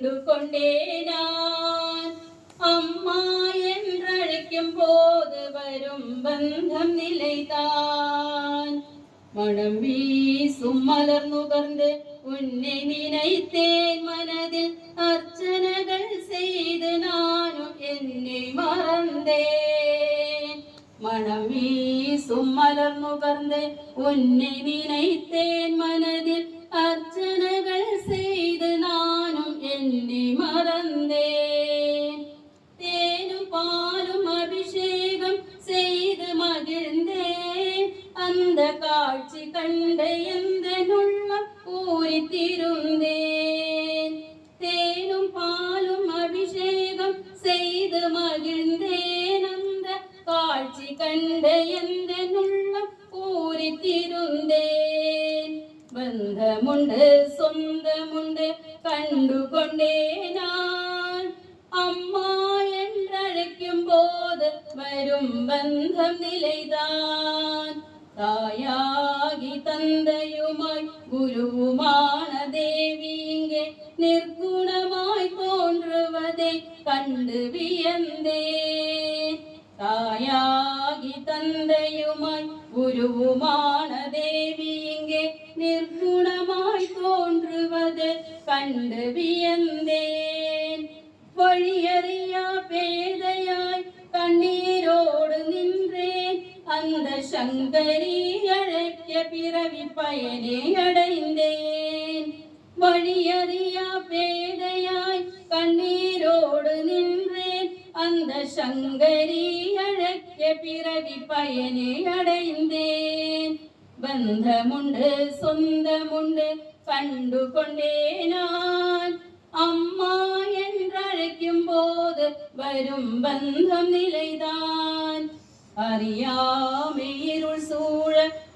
கண்டு கொண்டே நான் அம்மா என்றழைக்கும் போது வரும் பந்தம் நிலைதான் மனம் வீசும் மலர் நுகர்ந்து உன்னை நினைத்தேன் மனதில் அர்ச்சனைகள் செய்து நானும் என்னை மறந்தேன் மனம் வீசும் மலர் நுகர்ந்து உன்னை நினைத்தேன் மனதில் அர்ச்சனைகள் செய்து நானும் என்னை மறந்தேன் தேனும் பாலும் அபிஷேகம் செய்து மகிழ்ந்தேன் அந்த காட்சி கண்ட எந்த உள்ளம் பூரித்திருந்தேன் தேனும் பாலும் அபிஷேகம் செய்து மகிழ்ந்தேன் அந்த காட்சி கண்ட எந்த உள்ளம் பூரித்திருந்தேன் பந்தமுண்டு சொந்தமுண்டு கண்டு கொண்டே நான் அம்மா என்றழைக்கும் போது வரும் பந்தம் நிலைதான் தாயாகி தந்தையுமாய் குருவுமான தேவி இங்கே நிர்குணமாய் தோன்றுவதை கண்டு வியந்தேன் தாயாகி தந்தையுமாய் குருவுமான தேவி இங்கே நிர்குணமாய் தோன்றுவதை கண்டு வியந்தேன் வழியறியா பேதையாய் கண்ணீரோடு நின்றேன் அந்த சங்கரி அழைக்க பிறவி பயனே அடைந்தேன் வழியறியா பேதையாய் கண்ணீரோடு நின்றேன் அந்த சங்கரி அழைக்க பிறவி பயனே அடைந்தேன் பந்தமுண்டு சொந்தமுண்டு கண்டு கொண்டே நான் அம்மா என்றழைக்கும் போது வரும் பந்தம் நிலைதான் அறியாமை இருள் சூழ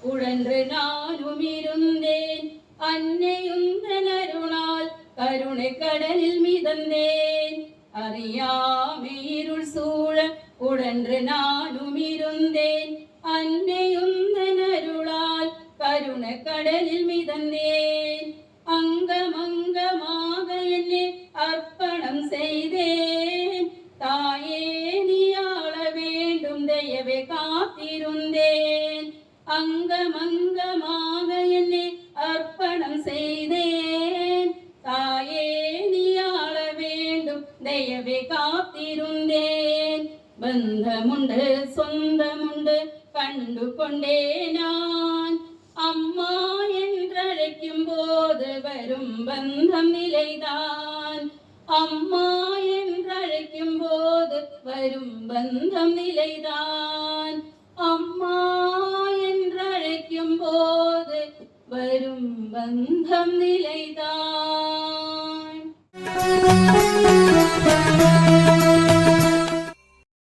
உழன்று நானும் இருந்தேன் அன்னையுந்தன் அருளால் கருணை கடலில் மிதந்தேன் அறியாமை இருள் சூழ உழன்று நானும் இருந்தேன் அன்னையுந்தன் அருளால் கருணை கடலில் மிதந்தேன் அங்கமங்கமாக என்னை அர்ப்பணம் செய்தேன் தாயே நீ ஆள வேண்டும் தயவே காத்திருந்தேன் அங்கமங்கமாக என்னை அர்ப்பணம் செய்தேன் தாயே நீ ஆள வேண்டும் தயவே காத்திருந்தேன் பந்தமுண்டு சொந்தமுண்டு கண்டு கொண்டே நான் அம்மா என்றழைக்கும் போது வரும் பந்தம் நிலைதான் அம்மா என்றழைக்கும் போது வரும் பந்தம் நிலைதான் அம்மா என்றழைக்கும் போது வரும் பந்தம் நிலைதான்